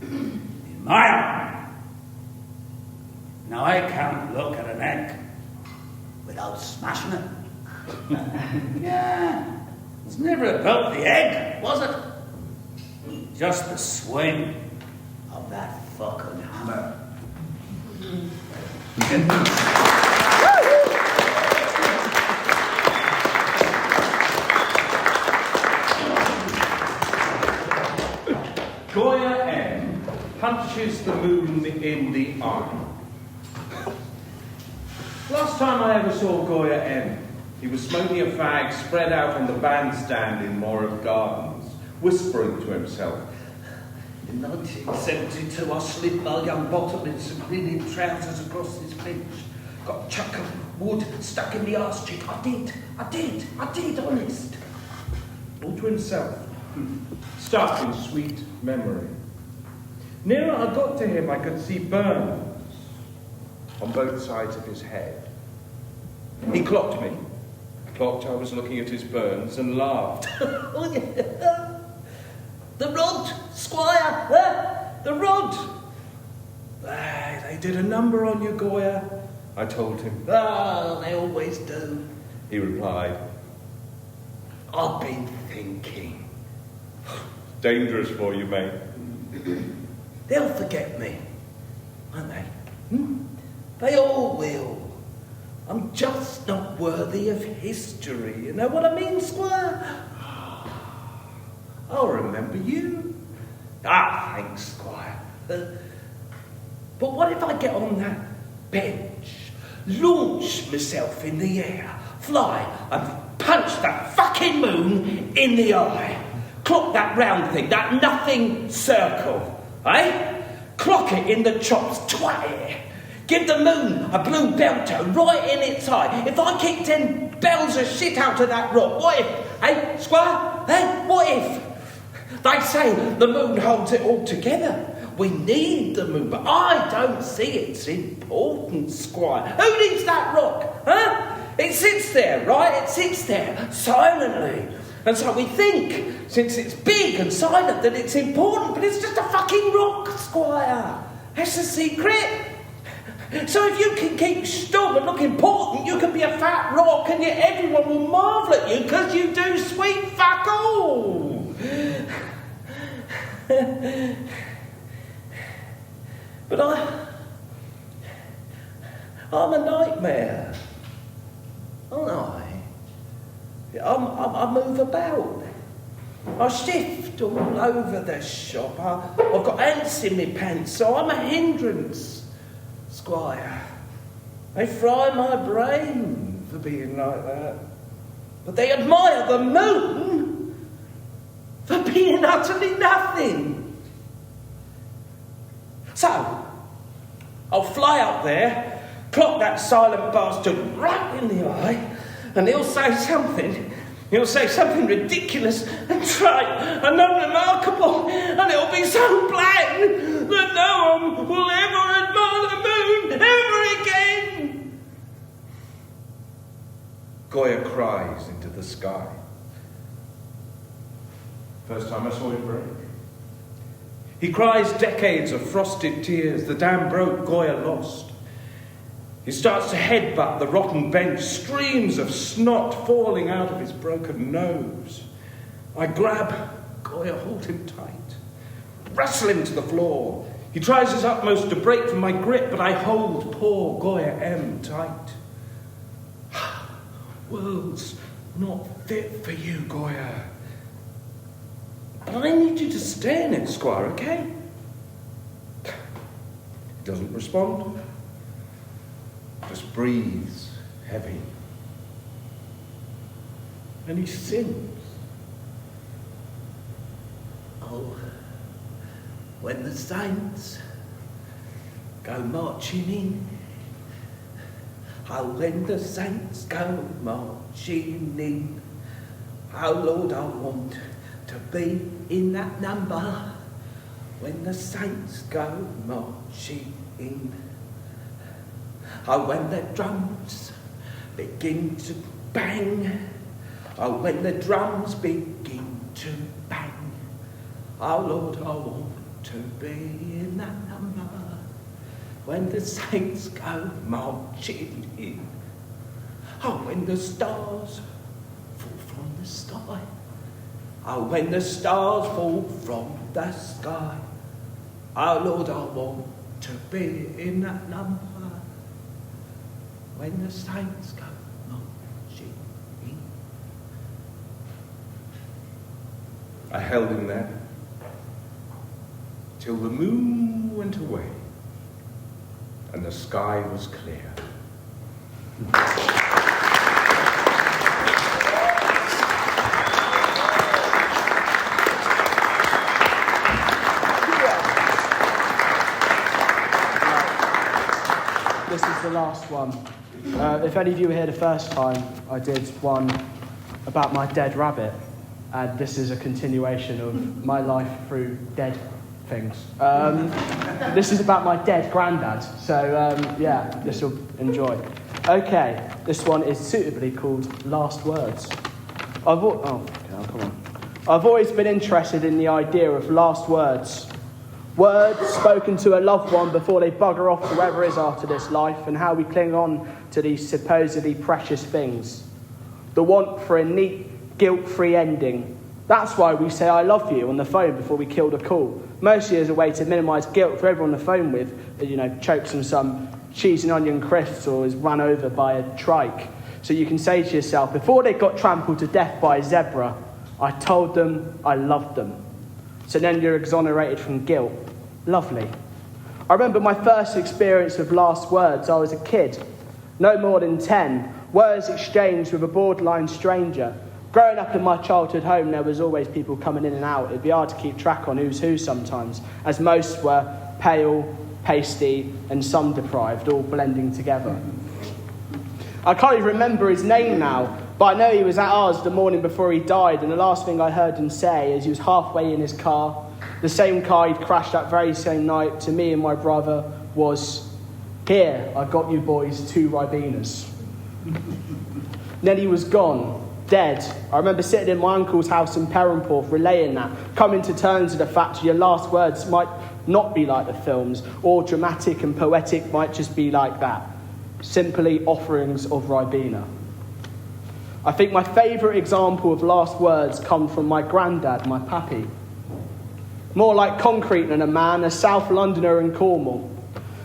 In my arm. Now I can't look at an egg without smashing it. Yeah. It was never about the egg, was it? Just the swing of that fucking hammer. Goya M punches the moon in the eye. Last time I ever saw Goya M, he was smoking a fag spread out on the bandstand in Morriff Gardens, whispering to himself. In 1972, I slid my young bottom in some linen trousers across this bench. Got a chunk of wood stuck in the arse cheek. I did, honest. All to himself, stuck in sweet memory. Nearer I got to him, I could see burns on both sides of his head. He clocked me. I clocked I was looking at his burns and laughed. Oh, yeah. The rod, Squire, the rod. They did a number on you, Goya, I told him. Ah, they always do. He replied. I've been thinking. Dangerous for you, mate. They'll forget me, won't they? They all will. I'm just not worthy of history. You know what I mean, Squire? I'll remember you. Ah, thanks, Squire. But what if I get on that bench, launch myself in the air, fly, and punch that fucking moon in the eye? Clock that round thing, that nothing circle, eh? Clock it in the chops, twat it. Give the moon a blue belter right in its eye. If I kick 10 bells of shit out of that rock, what if? Eh, Squire? Eh, what if? They say the moon holds it all together. We need the moon, but I don't see its importance, Squire. Who needs that rock, huh? It sits there, right? It sits there, silently. And so we think, since it's big and silent, that it's important, but it's just a fucking rock, Squire. That's the secret. So if you can keep still and look important, you can be a fat rock and yet everyone will marvel at you because you do sweet fuck all. But I'm a nightmare, aren't I? I move about. I shift all over the shop. I've got ants in my pants, so I'm a hindrance, Squire. They fry my brain for being like that. But they admire the moon for being utterly nothing. So, I'll fly up there, clock that silent bastard right in the eye, and he'll say something. He'll say something ridiculous and trite and unremarkable, and it'll be so bland that no one will ever admire the moon ever again. Goya cries into the sky. First time I saw him break. He cries decades of frosted tears. The dam broke, Goya lost. He starts to headbutt the rotten bench, streams of snot falling out of his broken nose. I grab Goya, hold him tight, wrestle him to the floor. He tries his utmost to break from my grip, but I hold poor Goya M tight. World's not fit for you, Goya. But I need you to stay in it, Squire, okay? He doesn't respond. Just breathes heavy. And he sings. Oh, when the saints go marching in. Oh, when the saints go marching in. Oh, Lord, I want to be in that number. When the saints go marching in. Oh, when the drums begin to bang. Oh, when the drums begin to bang. Oh, Lord, I want to be in that number. When the saints go marching in. Oh, when the stars fall from the sky. Oh, when the stars fall from the sky. Oh, Lord, I want to be in that number. When the saints go marching in. I held him there till the moon went away and the sky was clear. This is the last one. If any of you were here the first time, I did one about my dead rabbit, and this is a continuation of my life through dead things. This is about my dead granddad, so yeah, this will enjoy. Okay, this one is suitably called Last Words. Come on. I've always been interested in the idea of last words. Words spoken to a loved one before they bugger off to wherever is after this life, and how we cling on to these supposedly precious things. The want for a neat, guilt-free ending. That's why we say I love you on the phone before we kill the call. Mostly as a way to minimise guilt for everyone on the phone with, chokes on some cheese and onion crisps or is run over by a trike. So you can say to yourself, before they got trampled to death by a zebra, I told them I loved them. So then you're exonerated from guilt. Lovely. I remember my first experience with last words. I was a kid, no more than 10. Words exchanged with a borderline stranger. Growing up in my childhood home, there was always people coming in and out. It'd be hard to keep track on who's who sometimes, as most were pale, pasty, and sun-deprived, all blending together. I can't even remember his name now, but I know he was at ours the morning before he died, and the last thing I heard him say as he was halfway in his car, the same car he'd crashed that very same night, to me and my brother, was, "Here, I got you boys 2 Ribenas." Then he was gone, dead. I remember sitting in my uncle's house in Perranporth, relaying that, coming to terms with the fact your last words might not be like the films, or dramatic and poetic might just be like that. Simply offerings of Ribena. I think my favourite example of last words come from my granddad, my pappy. More like concrete than a man, a South Londoner in Cornwall.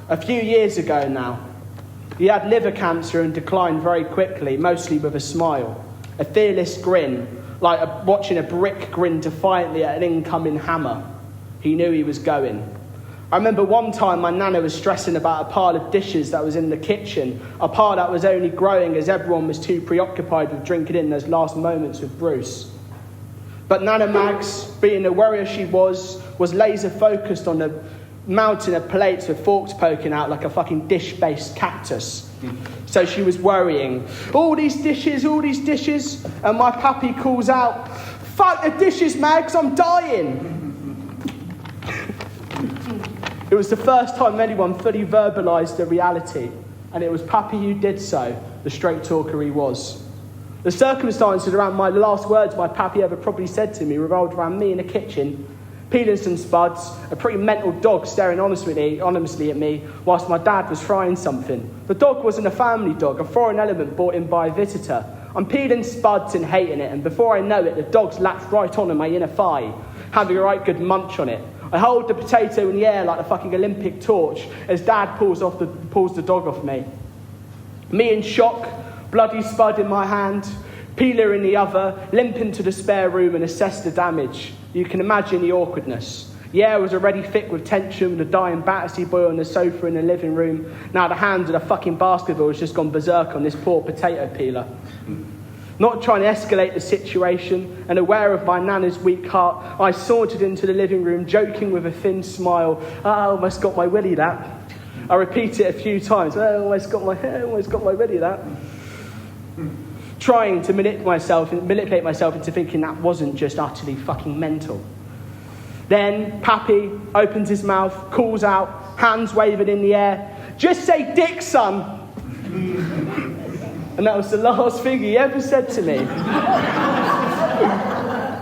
A few years ago now. He had liver cancer and declined very quickly, mostly with a smile. A fearless grin, like watching a brick grin defiantly at an incoming hammer. He knew he was going. I remember one time my nana was stressing about a pile of dishes that was in the kitchen, a pile that was only growing as everyone was too preoccupied with drinking in those last moments with Bruce. But Nana Mags, being the warrior she was laser focused on the mountain of plates with forks poking out like a fucking dish-based cactus. So she was worrying, all these dishes, and my pappy calls out, "Fuck the dishes, Mags, I'm dying." It was the first time anyone fully verbalised the reality, and it was Pappy who did so, the straight talker he was. The circumstances around my last words my Pappy ever probably said to me revolved around me in the kitchen, peeling some spuds, a pretty mental dog staring honestly at me whilst my dad was frying something. The dog wasn't a family dog, a foreign element brought in by a visitor. I'm peeling spuds and hating it, and before I know it, the dog's latched right onto my inner thigh, having a right good munch on it. I hold the potato in the air like a fucking Olympic torch as Dad pulls the dog off me. Me in shock, bloody spud in my hand, peeler in the other, limping to the spare room and assess the damage. You can imagine the awkwardness. The air was already thick with tension, with the dying Battersea boy on the sofa in the living room. Now the hands of the fucking basketball has just gone berserk on this poor potato peeler. Not trying to escalate the situation, and aware of my nana's weak heart, I sauntered into the living room, joking with a thin smile. I almost got my willy, that. I repeat it a few times. I almost got my willy, that. Trying to manipulate myself into thinking that wasn't just utterly fucking mental. Then Pappy opens his mouth, calls out, hands waving in the air, "Just say dick, son." And that was the last thing he ever said to me.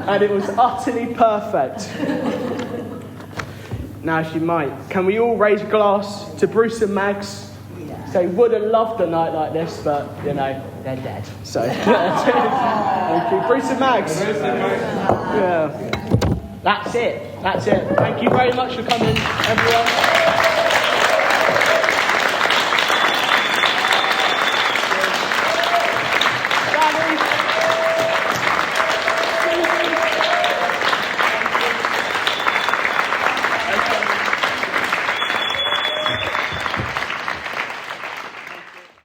And it was utterly perfect. Now, if you might, can we all raise a glass to Bruce and Mags? They would have loved a night like this, but, you know, they're dead. So, thank you. Bruce and Mags. Yeah. That's it. Thank you very much for coming, everyone.